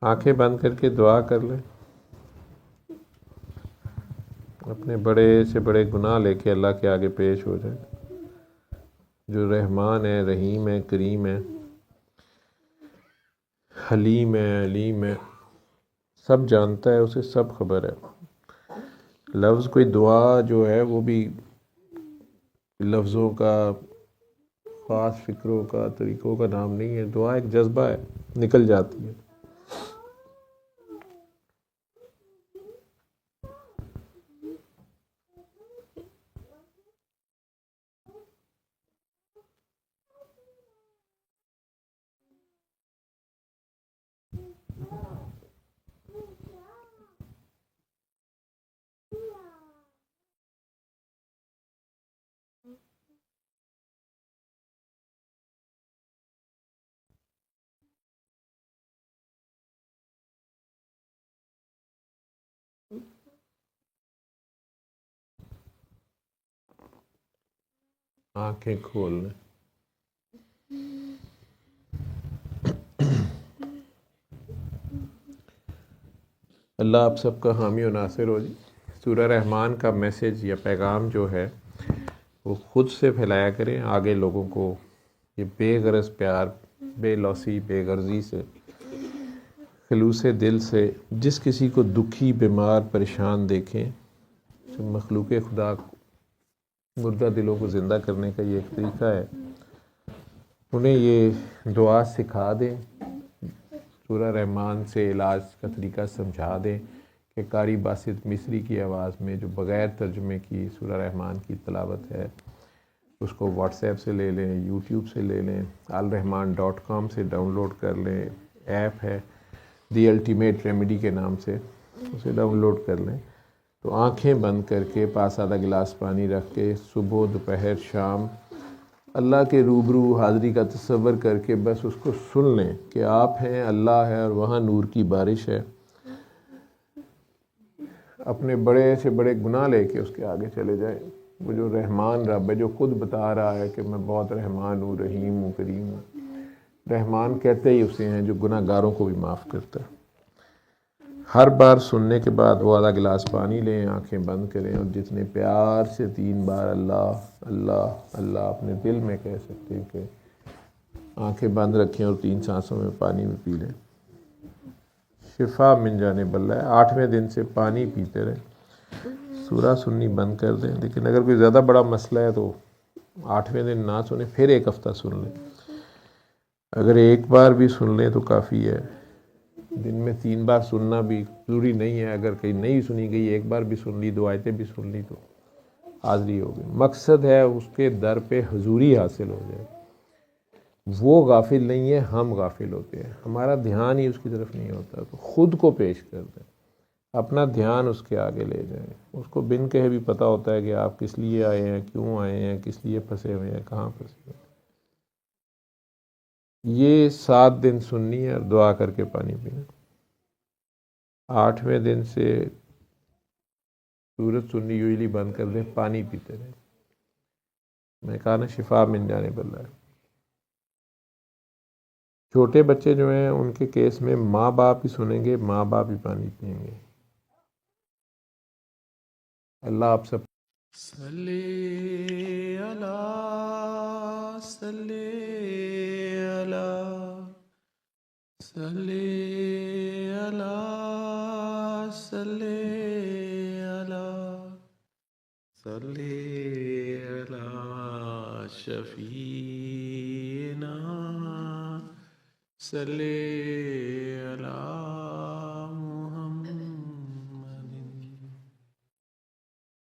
آنکھیں بند کر کے دعا کر لیں، اپنے بڑے سے بڑے گناہ لے کے اللہ کے آگے پیش ہو جائیں۔ جو رحمان ہے، رحیم ہے، کریم ہے، حلیم ہے، علیم ہے، سب جانتا ہے، اسے سب خبر ہے۔ لفظ کوئی دعا جو ہے وہ بھی لفظوں کا، خاص فکروں کا، طریقوں کا نام نہیں ہے۔ دعا ایک جذبہ ہے، نکل جاتی ہے۔ آنکھیں کھول لیں۔ اللہ آپ سب کا حامی و ناصر ہو جی۔ سورہ رحمان کا میسیج یا پیغام جو ہے وہ خود سے پھیلایا کریں آگے لوگوں کو۔ یہ بے غرض پیار، بے لوسی، بے غرضی سے، خلوص دل سے جس کسی کو دکھی، بیمار، پریشان دیکھیں، مخلوق خدا مردہ دلوں کو زندہ کرنے کا یہ ایک طریقہ ہے، انہیں یہ دعا سکھا دیں، سورہ رحمان سے علاج کا طریقہ سمجھا دیں کہ قاری باسط مصری کی آواز میں جو بغیر ترجمے کی سورہ رحمان کی تلاوت ہے اس کو واٹس ایپ سے لے لیں، یوٹیوب سے لے لیں، alrahman.com سے ڈاؤن لوڈ کر لیں۔ ایپ ہے دی الٹیمیٹ ریمیڈی کے نام سے، اسے ڈاؤن لوڈ کر لیں۔ تو آنکھیں بند کر کے پاس آدھا گلاس پانی رکھ کے صبح، دوپہر، شام اللہ کے روبرو حاضری کا تصور کر کے بس اس کو سن لیں کہ آپ ہیں، اللہ ہے، اور وہاں نور کی بارش ہے۔ اپنے بڑے سے بڑے گناہ لے کے اس کے آگے چلے جائیں۔ وہ جو رحمان رب ہے، جو خود بتا رہا ہے کہ میں بہت رحمان ہوں، رحیم ہوں، کریم ہوں۔ رحمان کہتے ہی اسے ہیں جو گناہ گاروں کو بھی معاف کرتا ہے۔ ہر بار سننے کے بعد وہ آدھا گلاس پانی لیں، آنکھیں بند کریں، اور جتنے پیار سے 3 بار اللہ اللہ اللہ اپنے دل میں کہہ سکتے ہیں کہ آنکھیں بند رکھیں اور 3 سانسوں میں پانی میں پی لیں۔ شفا من جانب اللہ ہے۔ 8ویں دن سے پانی پیتے رہیں، سورہ سننی بند کر دیں، لیکن اگر کوئی زیادہ بڑا مسئلہ ہے تو 8ویں دن نہ سنیں، پھر ایک ہفتہ سن لیں۔ اگر ایک بار بھی سن لیں تو کافی ہے۔ دن میں 3 بار سننا بھی ضروری نہیں ہے، اگر کہیں نہیں سنی گئی، ایک بار بھی سن لی، 2 آیتیں بھی سن لی تو حاضری ہو گئی۔ مقصد ہے اس کے در پہ حضوری حاصل ہو جائے۔ وہ غافل نہیں ہے، ہم غافل ہوتے ہیں، ہمارا دھیان ہی اس کی طرف نہیں ہوتا، تو خود کو پیش کر دیں، اپنا دھیان اس کے آگے لے جائیں۔ اس کو بن کہے بھی پتہ ہوتا ہے کہ آپ کس لیے آئے ہیں، کیوں آئے ہیں، کس لیے پھنسے ہوئے ہیں، کہاں پھنسے ہوئے ہیں۔ یہ 7 دن سننی ہے اور دعا کر کے پانی پینا۔ 8ویں دن سے سورج سننی یوزلی بند کر دیں، پانی پیتے رہیں۔ میں کہا نا شفا من جانب اللہ ہے۔ چھوٹے بچے جو ہیں ان کے کیس میں ماں باپ ہی سنیں گے، ماں باپ ہی پانی پئیں گے۔ اللہ آپ سب صلی اللہ، صلی اللہ، صلی اللہ، صلی اللہ، صلی اللہ شفیعنا، صلی اللہ